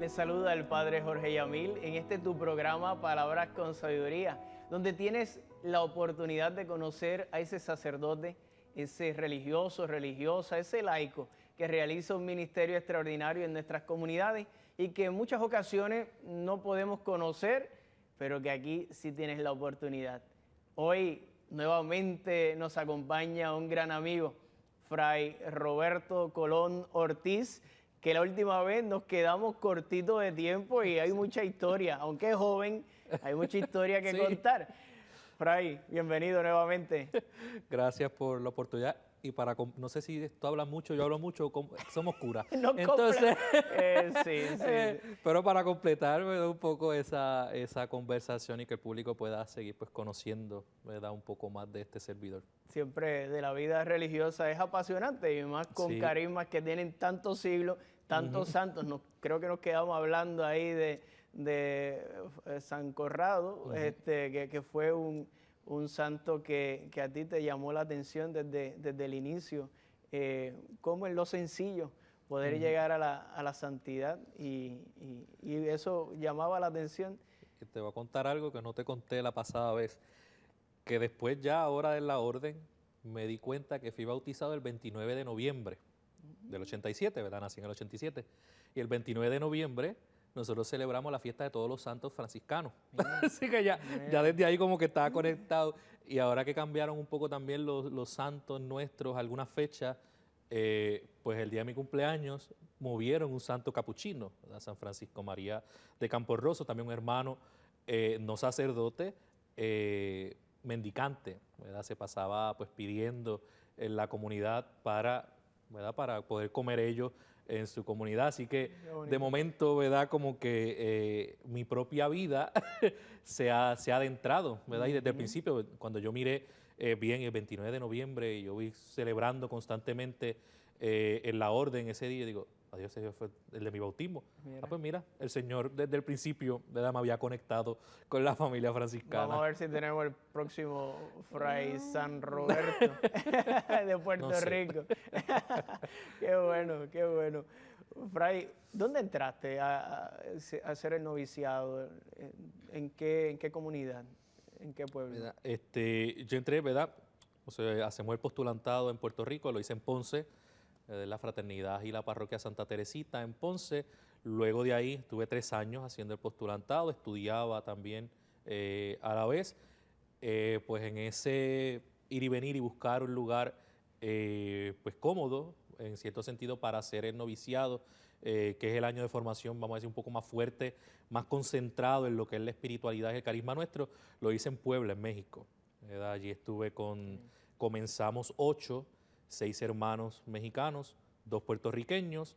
Les saluda el Padre Jorge Yamil en este tu programa Palabras con Sabiduría, donde tienes la oportunidad de conocer a ese sacerdote, ese religioso, religiosa, ese laico que realiza un ministerio extraordinario en nuestras comunidades y que en muchas ocasiones no podemos conocer, pero que aquí sí tienes la oportunidad. Hoy nuevamente nos acompaña un gran amigo, Fray Roberto Colón Ortiz, que la última vez nos quedamos cortitos de tiempo y hay mucha historia, aunque es joven, hay mucha historia que contar. Fray, bienvenido nuevamente. Gracias por la oportunidad. Y no sé si tú hablas mucho, yo hablo mucho, somos curas. No, entonces, sí. Pero para completar, ¿verdad? Un poco esa conversación y que el público pueda seguir pues conociendo, ¿verdad? Un poco más de este servidor. Siempre de la vida religiosa es apasionante y más con carismas que tienen tantos siglos, tantos santos. Creo que nos quedamos hablando ahí de San Corrado, que fue un santo que a ti te llamó la atención desde el inicio, cómo en lo sencillo poder llegar a la santidad y eso llamaba la atención. Te voy a contar algo que no te conté la pasada vez, que después ya ahora en la orden me di cuenta que fui bautizado el 29 de noviembre del 87, ¿verdad? Nací en el 87. Y el 29 de noviembre nosotros celebramos la fiesta de todos los santos franciscanos. Así que ya desde ahí como que estaba conectado. Y ahora que cambiaron un poco también los santos nuestros, algunas fechas, pues el día de mi cumpleaños movieron un santo capuchino, ¿verdad? San Francisco María de Camporroso, también un hermano no sacerdote, mendicante, ¿verdad? Se pasaba pues pidiendo en la comunidad para, ¿verdad? Para poder comer ellos en su comunidad. Así que de momento, ¿verdad? Como que mi propia vida se ha adentrado, ¿verdad? Y desde el principio, cuando yo miré bien el 29 de noviembre, y yo vi celebrando constantemente en la orden ese día, digo, adiós, ese fue el de mi bautismo. Pues mira, el Señor desde el principio, ¿verdad? Me había conectado con la familia franciscana. Vamos a ver si tenemos el próximo Fray San Roberto de Puerto Rico. Qué bueno, qué bueno. Fray, ¿dónde entraste a hacer el noviciado? ¿En qué comunidad? ¿En qué pueblo? Mira, yo entré, ¿verdad? O sea, hacemos el postulantado en Puerto Rico, lo hice en Ponce, de la Fraternidad y la Parroquia Santa Teresita en Ponce. Luego de ahí estuve 3 años haciendo el postulantado, estudiaba también a la vez. Pues en ese ir y venir y buscar un lugar pues cómodo, en cierto sentido, para hacer el noviciado, que es el año de formación, vamos a decir, un poco más fuerte, más concentrado en lo que es la espiritualidad y el carisma nuestro, lo hice en Puebla, en México, ¿verdad? Allí estuve comenzamos 8, 6 hermanos mexicanos, 2 puertorriqueños,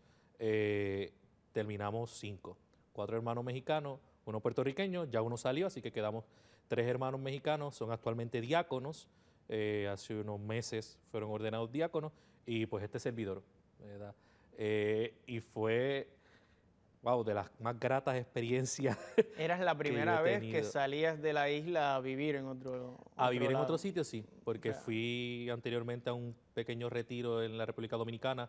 terminamos 5, 4 hermanos mexicanos, 1 puertorriqueño, ya uno salió, así que quedamos 3 hermanos mexicanos, son actualmente diáconos, hace unos meses fueron ordenados diáconos, y pues este servidor, ¿verdad? Y fue, wow, de las más gratas experiencias. ¿Eras la primera vez que salías de la isla a vivir en otro vivir lado? En otro sitio, sí, porque fui anteriormente a un pequeño retiro en la República Dominicana.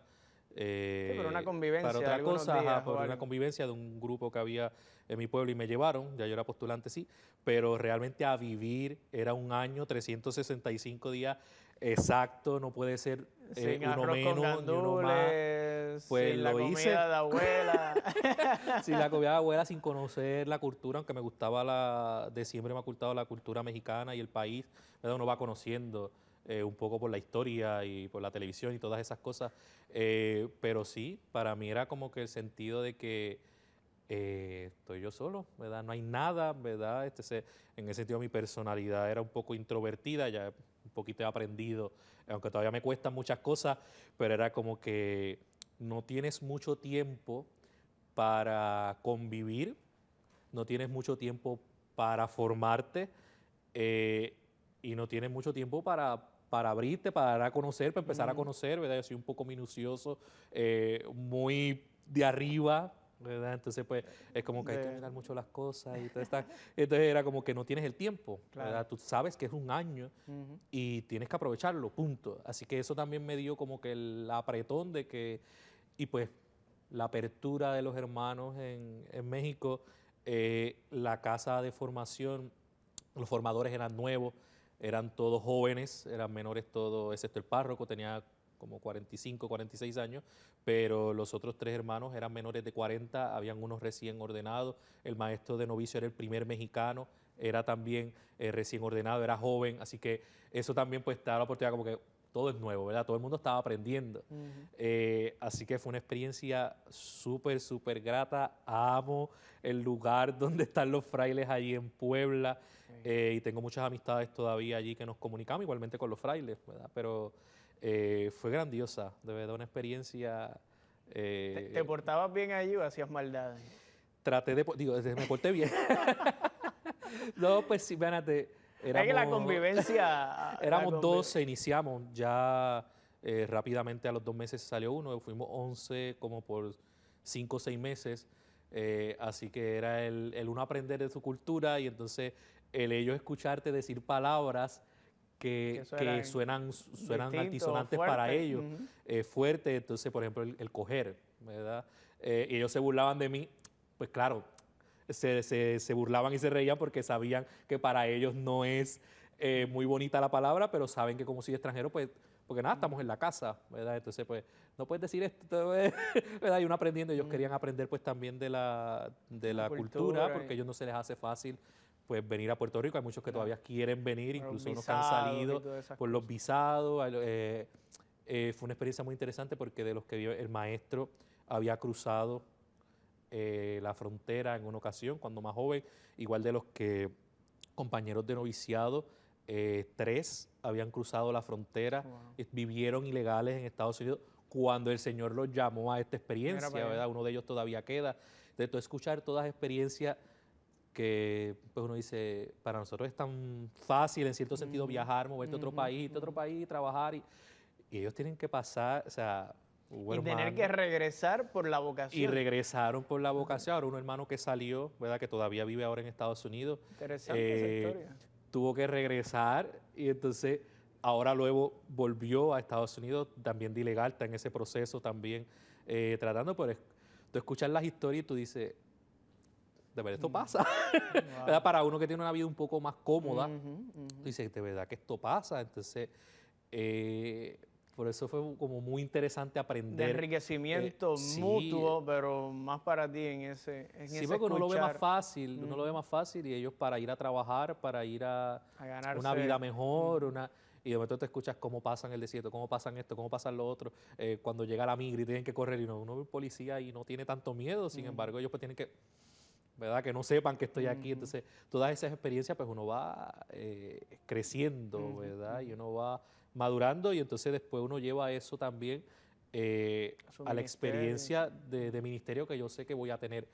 Sí, pero una convivencia. Para otra cosa, por una convivencia de un grupo que había en mi pueblo y me llevaron, ya yo era postulante, sí, pero realmente a vivir era un año, 365 días exacto, no puede ser sin uno arroz menos con gandules, ni uno más. Pues sin lo la hice. comida de abuela. Sin la comida de abuela, sin conocer la cultura, aunque me gustaba de siempre me ha gustado la cultura mexicana y el país, ¿verdad? Uno va conociendo un poco por la historia y por la televisión y todas esas cosas, pero sí, para mí era como que el sentido de que estoy yo solo, ¿verdad? No hay nada, ¿verdad? En ese sentido mi personalidad era un poco introvertida, ya un poquito he aprendido, aunque todavía me cuestan muchas cosas, pero era como que no tienes mucho tiempo para convivir, no tienes mucho tiempo para formarte y no tienes mucho tiempo para abrirte, para dar a conocer, para empezar a conocer, ¿verdad? Yo soy un poco minucioso, muy de arriba, ¿verdad? Entonces, pues, es como que hay que mirar mucho las cosas y todo está. Entonces era como que no tienes el tiempo, ¿verdad? Tú sabes que es un año y tienes que aprovecharlo, punto. Así que eso también me dio como que el apretón de que, y pues, la apertura de los hermanos en México, la casa de formación, los formadores eran nuevos, eran todos jóvenes, eran menores todos, excepto el párroco, tenía como 45, 46 años, pero los otros tres hermanos eran menores de 40, habían unos recién ordenados, el maestro de novicio era el primer mexicano, era también recién ordenado, era joven, así que eso también pues te da la oportunidad como que todo es nuevo, ¿verdad? Todo el mundo estaba aprendiendo. Así que fue una experiencia súper, súper grata. Amo el lugar donde están los frailes allí en Puebla y tengo muchas amistades todavía allí que nos comunicamos, igualmente con los frailes, ¿verdad? Pero fue grandiosa, de verdad, una experiencia. ¿Te portabas bien allí o hacías maldades? Traté de, digo, me porté bien. No, pues sí, véanate. Es que la convivencia... Éramos 12, iniciamos, ya rápidamente a los 2 meses salió uno, fuimos 11 como por 5 o 6 meses, así que era el uno aprender de su cultura y entonces el ellos escucharte decir palabras que suenan altisonantes para ellos, fuertes, entonces por ejemplo el coger, ¿verdad? Y ellos se burlaban de mí, pues claro, se burlaban y se reían porque sabían que para ellos no es muy bonita la palabra, pero saben que como soy extranjero, pues, porque nada, estamos en la casa, ¿verdad? Entonces, pues, no puedes decir esto, ¿verdad? Y uno aprendiendo, ellos querían aprender pues también de la cultura, porque a ellos no se les hace fácil pues venir a Puerto Rico. Hay muchos que todavía quieren venir, incluso unos que han salido por los visados. Fue una experiencia muy interesante porque de los que vio el maestro había cruzado la frontera en una ocasión, cuando más joven, igual de los que compañeros de noviciado, 3 habían cruzado la frontera, vivieron ilegales en Estados Unidos cuando el Señor los llamó a esta experiencia, ¿verdad? Uno de ellos todavía queda. De todo escuchar todas las experiencias que pues uno dice, para nosotros es tan fácil en cierto sentido viajar, moverte a otro país, trabajar y ellos tienen que pasar, o sea, y tener que regresar por la vocación. Y regresaron por la vocación. Ahora un hermano que salió, ¿verdad? Que todavía vive ahora en Estados Unidos. Interesante esa historia. Tuvo que regresar y entonces ahora luego volvió a Estados Unidos, también de ilegal, está en ese proceso también tratando, pero tú escuchas las historias y tú dices, de verdad esto pasa. Wow. ¿Verdad? Para uno que tiene una vida un poco más cómoda, tú dices, de verdad que esto pasa. Entonces, por eso fue como muy interesante aprender. De enriquecimiento mutuo, pero más para ti en ese sí, porque uno lo ve más fácil, uno lo ve más fácil y ellos para ir a trabajar, para ir a una vida mejor, y de momento te escuchas cómo pasan el desierto, cómo pasan esto, cómo pasan lo otro, cuando llega la migra y tienen que correr y uno ve policía y no tiene tanto miedo, sin embargo ellos pues tienen que, ¿verdad? Que no sepan que estoy aquí, entonces todas esas experiencias pues uno va creciendo, ¿verdad? Y uno va madurando y entonces después uno lleva eso también a la experiencia de ministerio que yo sé que voy a tener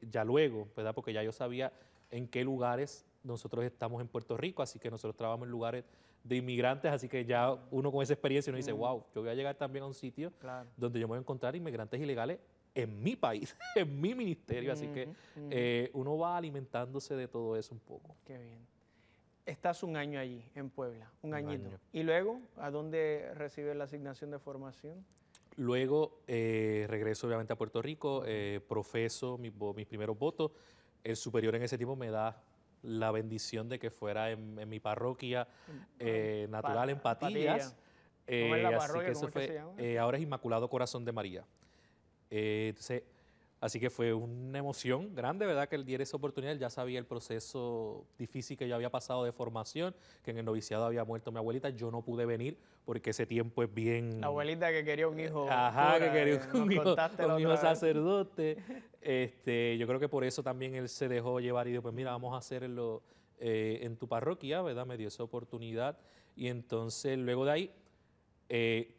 ya luego, ¿verdad? Porque ya yo sabía en qué lugares nosotros estamos en Puerto Rico, así que nosotros trabajamos en lugares de inmigrantes, así que ya uno con esa experiencia uno dice, wow, yo voy a llegar también a un sitio donde yo me voy a encontrar inmigrantes ilegales en mi país, en mi ministerio, así que uno va alimentándose de todo eso un poco. Qué bien. Estás un año allí, en Puebla, un añito. ¿Y luego a dónde recibes la asignación de formación? Luego regreso obviamente a Puerto Rico, profeso mis primeros votos. El superior en ese tiempo me da la bendición de que fuera en mi parroquia natural en Patillas. ¿Cómo es la parroquia? Así que eso fue, ahora es Inmaculado Corazón de María. Entonces, así que fue una emoción grande, ¿verdad? Que él diera esa oportunidad. Él ya sabía el proceso difícil que yo había pasado de formación, que en el noviciado había muerto mi abuelita. Yo no pude venir porque ese tiempo es bien... La abuelita que quería un hijo. Que quería un hijo sacerdote. Yo creo que por eso también él se dejó llevar y dijo, pues mira, vamos a hacerlo en tu parroquia, ¿verdad? Me dio esa oportunidad. Y entonces, luego de ahí,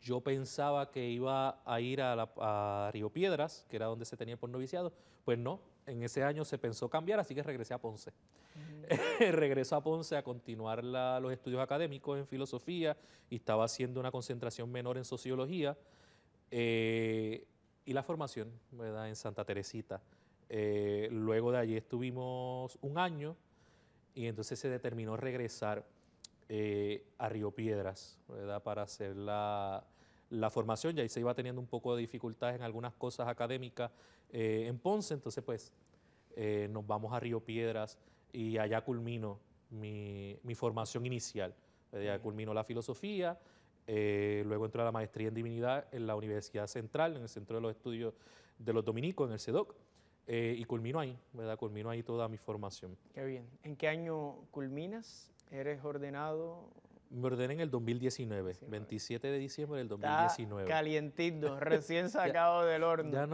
yo pensaba que iba a ir a Río Piedras, que era donde se tenía por noviciado. Pues no, en ese año se pensó cambiar, así que regresé a Ponce. Regreso a Ponce a continuar los estudios académicos en filosofía y estaba haciendo una concentración menor en sociología y la formación, ¿verdad? En Santa Teresita. Luego de allí estuvimos un año y entonces se determinó regresar a Río Piedras, ¿verdad? Para hacer la la formación, y ahí se iba teniendo un poco de dificultades en algunas cosas académicas en Ponce, entonces pues nos vamos a Río Piedras y allá culmino mi formación inicial. Allá culmino la filosofía, luego entré a la maestría en divinidad en la Universidad Central, en el Centro de los Estudios de los Dominicos, en el CEDOC, y culmino ahí, ¿verdad? Culmino ahí toda mi formación. Qué bien. ¿En qué año culminas? ¿Eres ordenado? Me ordené en el 2019, 19. 27 de diciembre del Está 2019. calientito, recién sacado del horno. Ya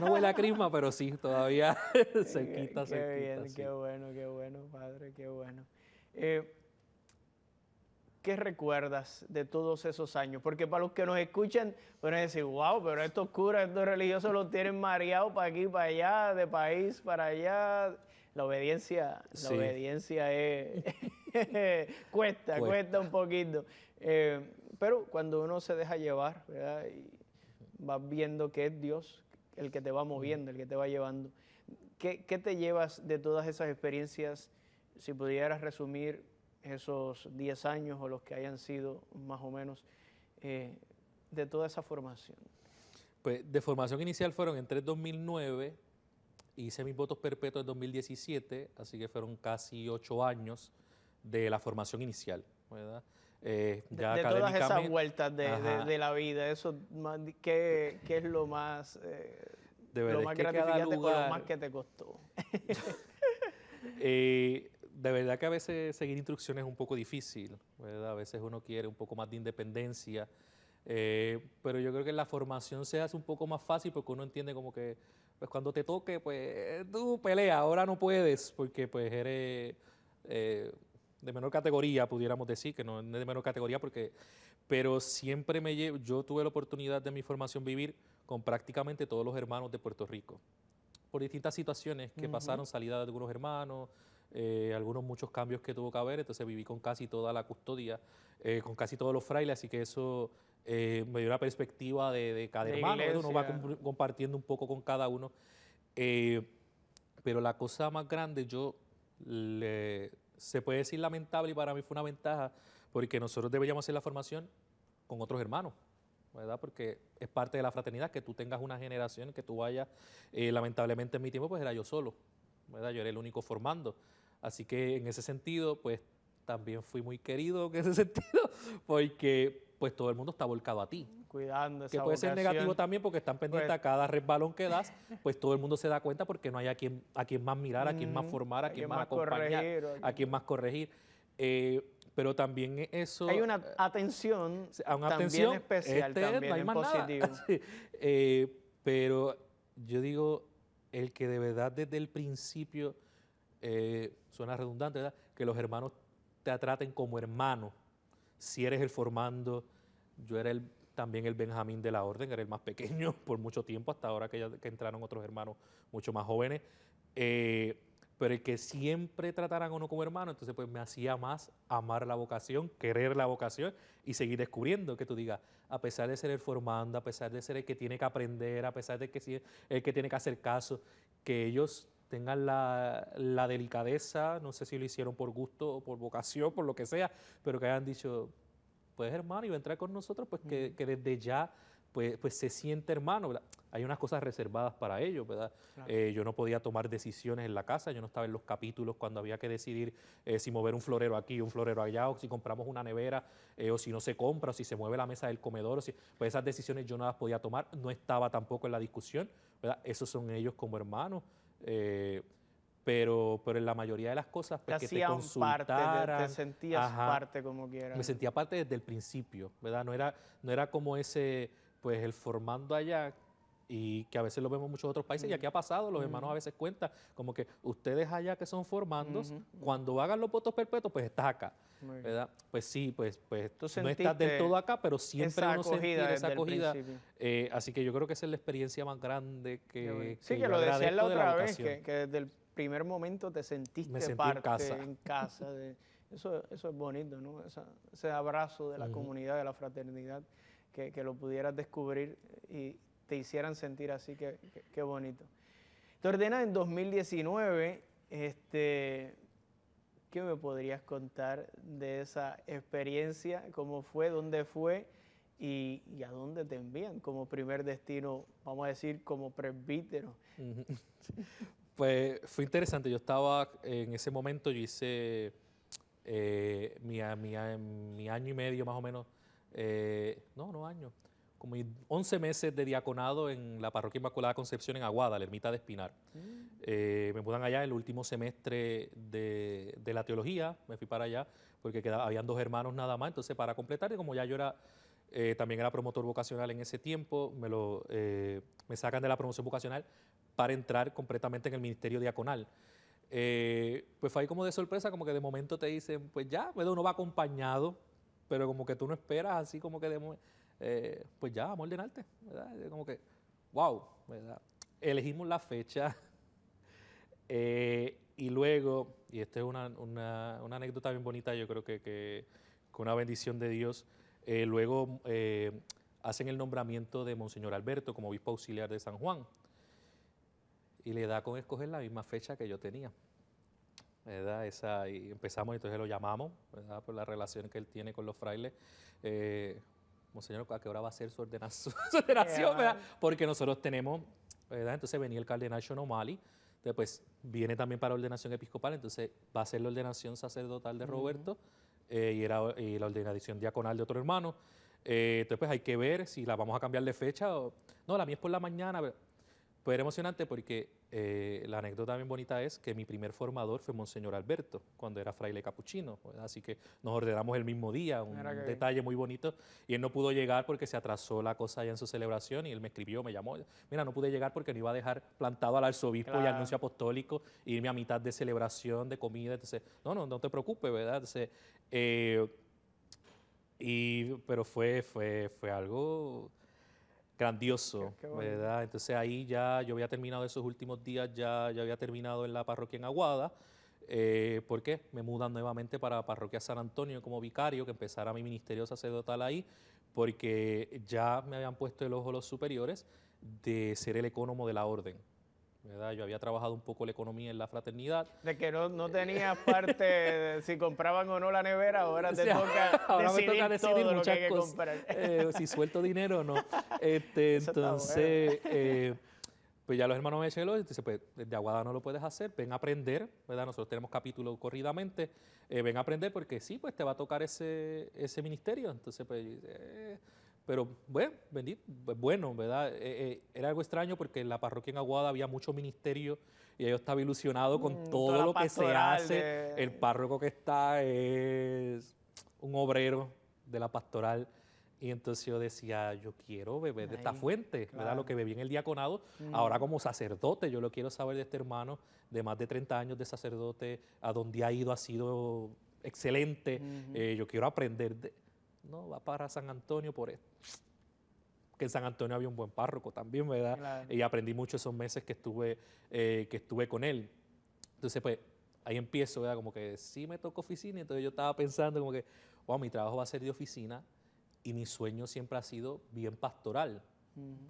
no huele a crisma, pero sí, todavía cerquita, Qué cerquita. bien, Sí. qué bueno, padre, qué bueno. ¿Qué recuerdas de todos esos años? Porque para los que nos escuchan, pueden decir, wow, pero estos curas, estos religiosos los tienen mareados para aquí, para allá, de país para allá. La obediencia es cuesta un poquito. Pero cuando uno se deja llevar, ¿verdad? Y vas viendo que es Dios el que te va moviendo, el que te va llevando. ¿Qué te llevas de todas esas experiencias? Si pudieras resumir esos 10 años o los que hayan sido más o menos de toda esa formación. Pues de formación inicial fueron entre 2009, hice mis votos perpetuos en 2017, así que fueron casi 8 años de la formación inicial, ¿verdad? Ya de todas esas académicamente, vueltas de la vida, eso, ¿qué es lo más, de verdad lo más es que cada gratificante o lo lugar, más que te costó? de verdad que a veces seguir instrucciones es un poco difícil, ¿verdad? A veces uno quiere un poco más de independencia, pero yo creo que la formación se hace un poco más fácil porque uno entiende como que pues cuando te toque, pues tú peleas, ahora no puedes porque pues eres de menor categoría, pudiéramos decir, que no es de menor categoría porque, pero siempre yo tuve la oportunidad de mi formación vivir con prácticamente todos los hermanos de Puerto Rico, por distintas situaciones que pasaron, salida de algunos hermanos, muchos cambios que tuvo que haber, entonces viví con casi toda la custodia, con casi todos los frailes, así que eso me dio una perspectiva de cada De hermano, ¿verdad? Uno va iglesia. compartiendo un poco con cada uno, eh, pero la cosa más grande, se puede decir lamentable y para mí fue una ventaja, porque nosotros deberíamos hacer la formación con otros hermanos, ¿verdad? Porque es parte de la fraternidad que tú tengas una generación, que tú vayas, lamentablemente en mi tiempo pues era yo solo, ¿verdad? Yo era el único formando, así que en ese sentido pues también fui muy querido en ese sentido, porque pues todo el mundo está volcado a ti. Cuidando esa Que puede ser negativo vocación. también porque están pendientes Pues, a cada resbalón que das, pues todo el mundo se da cuenta porque no hay a quien más mirar, a quien más formar, a quien más acompañar, corregir, a quien más corregir. Pero también eso, hay una atención a una también atención, especial, no también hay en más nada. positivo. Sí. Pero yo digo, el que de verdad desde el principio, suena redundante, ¿verdad? Que los hermanos te traten como hermano. Si eres el formando, yo era también el Benjamín de la orden, era el más pequeño por mucho tiempo, hasta ahora que entraron otros hermanos mucho más jóvenes. Pero el que siempre trataran a uno como hermano, entonces pues me hacía más amar la vocación, querer la vocación y seguir descubriendo, que tú digas, a pesar de ser el formando, a pesar de ser el que tiene que aprender, a pesar de que ser el que tiene que hacer caso, que ellos tengan la delicadeza, no sé si lo hicieron por gusto o por vocación, por lo que sea, pero que hayan dicho, pues hermano, y va a entrar con nosotros, pues que desde ya pues se siente hermano, ¿verdad? Hay unas cosas reservadas para ellos, ¿verdad? Claro. Yo no podía tomar decisiones en la casa, yo no estaba en los capítulos cuando había que decidir si mover un florero aquí, un florero allá, o si compramos una nevera, o si no se compra, o si se mueve la mesa del comedor, pues esas decisiones yo no las podía tomar, no estaba tampoco en la discusión, ¿verdad? Esos son ellos como hermanos. Pero en la mayoría de las cosas, pues que te hacían parte, consultaran. te sentías Ajá, parte como quieras. me sentía parte desde el principio, ¿verdad? No era como ese, pues el formando allá, y que a veces lo vemos en muchos otros países, y aquí ha pasado, los hermanos a veces cuentan, como que ustedes allá que son formandos, cuando hagan los votos perpetuos, pues estás acá, ¿verdad? Pues sí, pues no estás del todo acá, pero siempre uno sentir esa acogida. Así que yo creo que esa es la experiencia más grande sí, que yo lo decías la agradezco de la otra vez, vocación. que desde el primer momento te Me sentiste sentí parte en casa. en casa. Eso es bonito, ¿no? Ese abrazo de la comunidad, de la fraternidad, que lo pudieras descubrir y te hicieran sentir así, qué bonito. Te ordenas en 2019, ¿qué me podrías contar de esa experiencia? ¿Cómo fue? ¿Dónde fue? y a dónde te envían como primer destino, vamos a decir, como presbítero. Ujú. Pues fue interesante. Yo estaba en ese momento, yo hice mi año y medio más o menos, no año, como 11 meses de diaconado en la Parroquia Inmaculada Concepción en Aguada, la Ermita de Espinar. Me mudan allá el último semestre de la teología, me fui para allá porque habían 2 hermanos nada más, entonces para completar, y como ya yo era, también era promotor vocacional en ese tiempo, me sacan de la promoción vocacional para entrar completamente en el ministerio diaconal. Pues fue ahí como de sorpresa, como que de momento te dicen, pues ya, ¿verdad? Uno va acompañado, pero como que tú no esperas, así como que pues ya, vamos a ordenarte, ¿verdad? Como que, wow, ¿verdad? Elegimos la fecha y luego, y esta es una anécdota bien bonita, yo creo que con una bendición de Dios, luego hacen el nombramiento de Monseñor Alberto como obispo auxiliar de San Juan y le da con escoger la misma fecha que yo tenía, ¿verdad? Y empezamos, entonces lo llamamos, ¿verdad? Por la relación que él tiene con los frailes. Monseñor, ¿a qué hora va a ser su ordenación? Su ordenación, ¿verdad? Porque nosotros tenemos, ¿verdad? Entonces venía el cardenal Sean O'Malley, después viene también para ordenación episcopal, entonces va a ser la ordenación sacerdotal de Roberto y la ordenación diaconal de otro hermano. Entonces pues hay que ver si la vamos a cambiar de fecha o... No, la mía es por la mañana. Pues era emocionante porque la anécdota bien bonita es que mi primer formador fue Monseñor Alberto, cuando era fraile capuchino, ¿verdad? Así que nos ordenamos el mismo día, un detalle muy bonito, y él no pudo llegar porque se atrasó la cosa allá en su celebración, y él me escribió, me llamó, mira, no pude llegar porque no iba a dejar plantado al arzobispo y al nuncio apostólico, y irme a mitad de celebración, de comida, entonces, no te preocupes, ¿verdad? Entonces, pero fue algo grandioso, ¿verdad? Entonces ahí ya yo había terminado esos últimos días, ya había terminado en la parroquia en Aguada, porque me mudan nuevamente para la parroquia San Antonio como vicario, que empezara mi ministerio sacerdotal ahí, porque ya me habían puesto el ojo los superiores de ser el ecónomo de la orden, ¿verdad? Yo había trabajado un poco la economía en la fraternidad. De que no tenías parte de si compraban o no la nevera, ahora te toca ahora decidir, me toca decidir todo muchas lo que hay que cosas, comprar. si suelto dinero o no. Eso está Entonces, bueno. pues ya los hermanos me dijeron, dice, pues desde Aguada no lo puedes hacer, ven a aprender, ¿verdad? Nosotros tenemos capítulo corridamente, ven a aprender porque sí, pues te va a tocar ese ministerio. Entonces, pues, pero bueno, pues, bueno, ¿verdad? Era algo extraño porque en la parroquia en Aguada había mucho ministerio y yo estaba ilusionado con Toda todo la lo que se pastoral hace. El párroco que está es un obrero de la pastoral. Y entonces yo decía, yo quiero beber de esta Ahí, fuente, ¿verdad? claro. Lo que bebí en el diaconado, ahora como sacerdote, yo lo quiero saber de este hermano de más de 30 años de sacerdote, a donde ha ido ha sido excelente, yo quiero aprender no, va para San Antonio por esto. Que en San Antonio había un buen párroco también, ¿verdad? Claro. Y aprendí mucho esos meses que estuve con él. Entonces, pues, ahí empiezo, ¿verdad? Como que sí me toca oficina, entonces yo estaba pensando como que, wow, mi trabajo va a ser de oficina, y mi sueño siempre ha sido bien pastoral,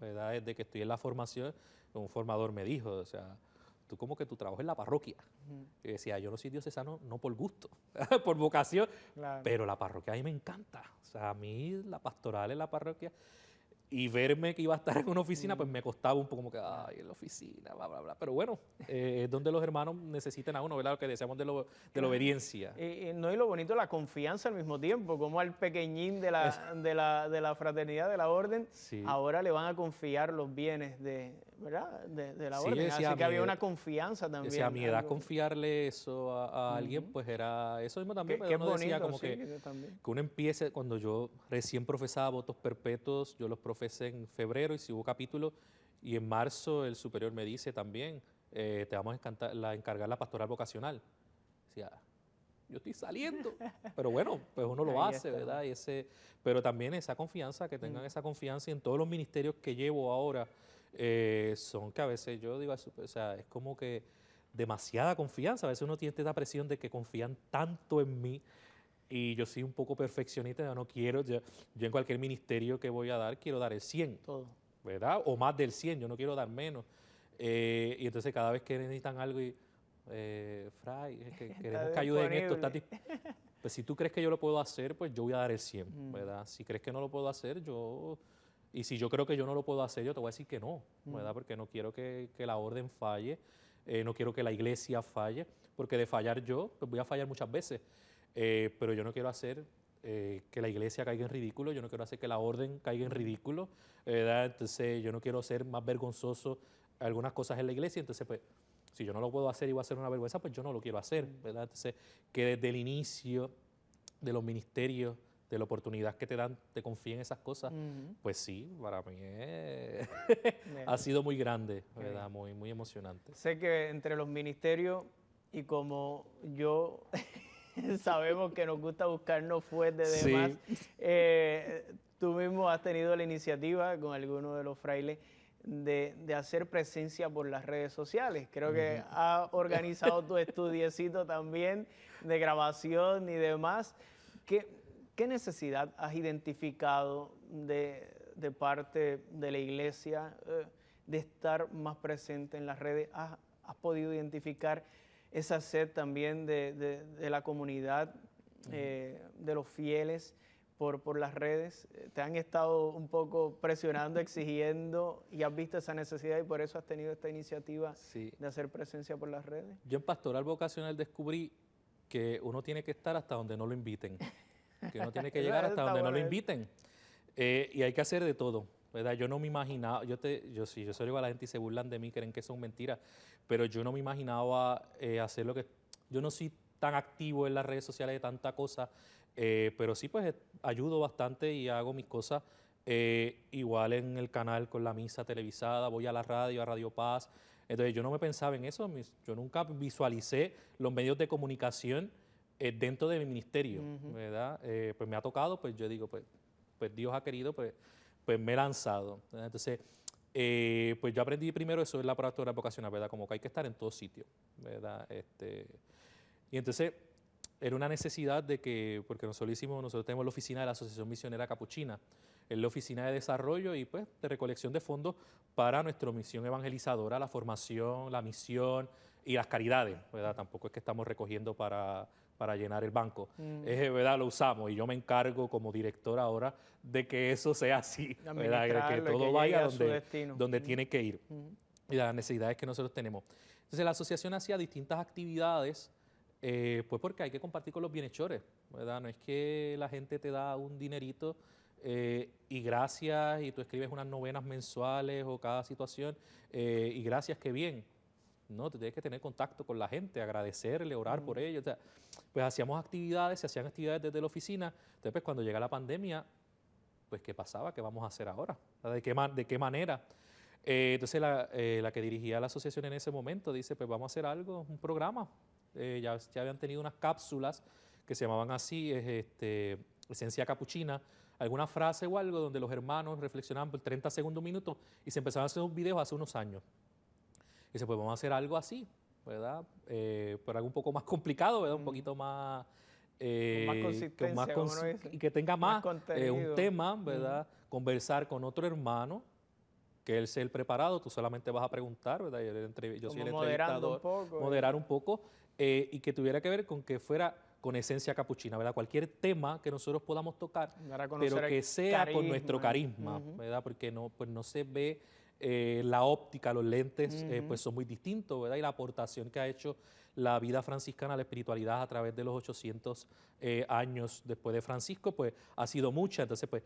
¿verdad? Desde que estoy en la formación, un formador me dijo, o sea, tú como que tu trabajo es la parroquia. Y decía, yo no soy diocesano no por gusto, por vocación, Claro. pero la parroquia a mí me encanta. O sea, a mí la pastoral en la parroquia y verme que iba a estar en una oficina, pues me costaba un poco como que, ay, en la oficina, bla, bla, bla. Pero bueno, es donde los hermanos necesitan a uno, ¿verdad? Lo que decíamos de la obediencia. No, y lo bonito, la confianza al mismo tiempo, como al pequeñín de la fraternidad, de la orden, Sí. ahora le van a confiar los bienes ¿verdad? de la Sí, orden. decía, Así que había una confianza también. Decía, a mi edad algo- confiarle eso a alguien, pues era eso mismo también. que es Uno decía bonito, como sí, que también. uno empiece, cuando yo recién profesaba votos perpetuos, yo los profesé en febrero y si hubo capítulo, y en marzo el superior me dice también, te vamos a encargar la pastoral vocacional. Decía, yo estoy saliendo, pero bueno, pues uno lo Ahí hace, está. ¿verdad? Pero también esa confianza, que tengan esa confianza, y en todos los ministerios que llevo ahora, son que a veces yo digo, o sea, es como que demasiada confianza, a veces uno tiene esta presión de que confían tanto en mí, y yo soy un poco perfeccionista, yo no quiero, yo en cualquier ministerio que voy a dar, quiero dar el 100, Todo. ¿verdad? O más del 100, yo no quiero dar menos. Y entonces cada vez que necesitan algo Fray, es que queremos que ayuden en esto, disponible. pues si tú crees que yo lo puedo hacer, pues yo voy a dar el 100, Mm. ¿verdad? Si crees que no lo puedo hacer, y si yo creo que yo no lo puedo hacer, yo te voy a decir que no, ¿verdad? Porque no quiero que la orden falle, no quiero que la iglesia falle, porque de fallar yo, pues voy a fallar muchas veces, pero yo no quiero hacer que la iglesia caiga en ridículo, yo no quiero hacer que la orden caiga en ridículo, ¿verdad? Entonces yo no quiero ser más vergonzoso algunas cosas en la iglesia, entonces pues si yo no lo puedo hacer y va a ser una vergüenza, pues yo no lo quiero hacer, ¿verdad? Entonces que desde el inicio de los ministerios, de la oportunidad que te dan, te confíen esas cosas, pues sí, para mí ha sido muy grande, ¿verdad? Muy, muy emocionante. Sé que entre los ministerios y como yo sabemos que nos gusta buscarnos fuertes de Sí. demás, tú mismo has tenido la iniciativa con algunos de los frailes de hacer presencia por las redes sociales. Creo que has organizado tu estudiecito también de grabación y demás. ¿Qué necesidad has identificado de parte de la iglesia de estar más presente en las redes? ¿Has podido identificar esa sed también de la comunidad, de los fieles por las redes? ¿Te han estado un poco presionando, exigiendo y has visto esa necesidad y por eso has tenido esta iniciativa Sí. de hacer presencia por las redes? Yo en Pastoral Vocacional descubrí que uno tiene que estar hasta donde no lo inviten, que uno tiene que llegar hasta donde no lo inviten, y hay que hacer de todo, ¿verdad? Yo no me imaginaba, yo sí, yo soy igual, a la gente y se burlan de mí, creen que son mentiras, pero yo no me imaginaba hacer lo que, yo no soy tan activo en las redes sociales de tanta cosa, pero sí pues ayudo bastante y hago mis cosas, igual en el canal con la misa televisada, voy a la radio, a Radio Paz. Entonces yo no me pensaba en eso, yo nunca visualicé los medios de comunicación dentro de mi ministerio, ¿verdad? Pues me ha tocado, pues yo digo, pues Dios ha querido, pues me he lanzado, ¿verdad? Entonces, pues yo aprendí primero eso es la pastoral vocacional, ¿verdad? Como que hay que estar en todo sitio, ¿verdad? Y entonces era una necesidad de que, porque nosotros tenemos la oficina de la Asociación Misionera Capuchina, es la oficina de desarrollo y pues de recolección de fondos para nuestra misión evangelizadora, la formación, la misión y las caridades, ¿verdad? Tampoco es que estamos recogiendo para llenar el banco, ¿verdad? Lo usamos y yo me encargo como director ahora de que eso sea así, ¿verdad? De que todo vaya donde tiene que ir y las necesidades que nosotros tenemos. Entonces la asociación hacía distintas actividades, pues porque hay que compartir con los bienhechores, ¿verdad? No es que la gente te da un dinerito y gracias, y tú escribes unas novenas mensuales o cada situación, y gracias, qué bien. No, tú tienes que tener contacto con la gente, agradecerle, orar por ellos. O sea, pues hacíamos actividades, se hacían actividades desde la oficina. Entonces, pues cuando llega la pandemia, pues ¿qué pasaba? ¿Qué vamos a hacer ahora? ¿De qué manera? Entonces la que dirigía la asociación en ese momento dice, pues vamos a hacer algo, un programa. Ya habían tenido unas cápsulas que se llamaban así, Esencia Capuchina, alguna frase o algo donde los hermanos reflexionaban por 30 segundos, un minuto, y se empezaron a hacer un video hace unos años. Y dice, pues vamos a hacer algo así, ¿verdad? Pero algo un poco más complicado, ¿verdad? Un poquito más... con más consistencia, y que tenga más un tema, ¿verdad? Conversar con otro hermano, que él sea el preparado, tú solamente vas a preguntar, ¿verdad? Yo soy el entrevistador, moderar un poco, y que tuviera que ver con que fuera con esencia capuchina, ¿verdad? Cualquier tema que nosotros podamos tocar, pero que sea con nuestro carisma, ¿verdad? Porque pues no se ve la óptica, los lentes, pues son muy distintos, ¿verdad? Y la aportación que ha hecho la vida franciscana a la espiritualidad a través de los 800 años después de Francisco, pues ha sido mucha. Entonces, pues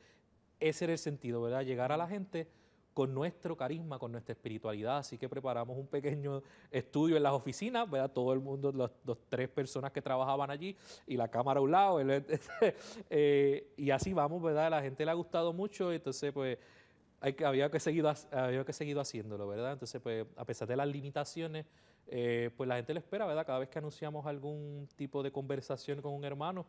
ese era el sentido, ¿verdad? Llegar a la gente con nuestro carisma, con nuestra espiritualidad. Así que preparamos un pequeño estudio en las oficinas, ¿verdad? Todo el mundo, los 3 personas que trabajaban allí y la cámara a un lado. Y así vamos, ¿verdad? A la gente le ha gustado mucho, entonces pues había que seguir haciéndolo, ¿verdad? Entonces pues a pesar de las limitaciones, pues la gente lo espera, ¿verdad? Cada vez que anunciamos algún tipo de conversación con un hermano,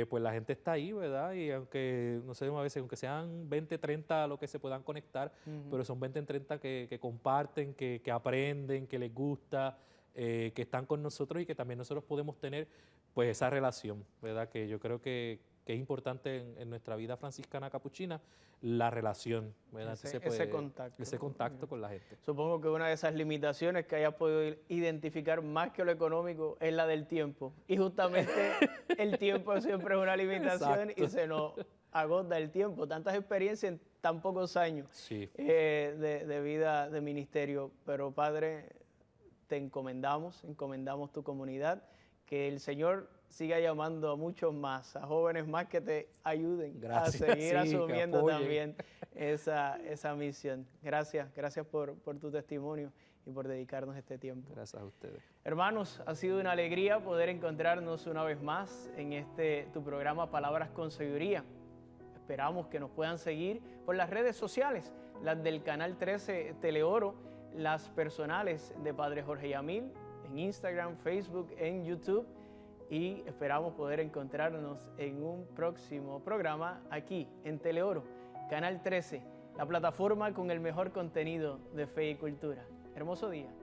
pues la gente está ahí, ¿verdad? Y aunque, no sé, a veces, aunque sean 20, 30 lo que se puedan conectar, pero son 20 en 30 que comparten, que aprenden, que les gusta, que están con nosotros y que también nosotros podemos tener, pues, esa relación, ¿verdad? Que yo creo que que es importante en nuestra vida franciscana capuchina, la relación, ¿verdad? Ese contacto con la gente. Supongo que una de esas limitaciones que hayas podido identificar más que lo económico es la del tiempo. Y justamente el tiempo siempre es una limitación. Exacto. Y se nos agota el tiempo. Tantas experiencias en tan pocos años sí. De vida, de ministerio. Pero Padre, te encomendamos tu comunidad, que el Señor siga llamando a muchos más, a jóvenes más que te ayuden. Gracias, a seguir asumiendo también esa misión. Gracias por tu testimonio y por dedicarnos este tiempo. Gracias a ustedes. Hermanos, ha sido una alegría poder encontrarnos una vez más en tu programa Palabras con Sabiduría. Esperamos que nos puedan seguir por las redes sociales, las del Canal 13 Teleoro, las personales de Padre Jorge Yamil, en Instagram, Facebook, en YouTube. Y esperamos poder encontrarnos en un próximo programa aquí en Teleoro, Canal 13, la plataforma con el mejor contenido de fe y cultura. Hermoso día.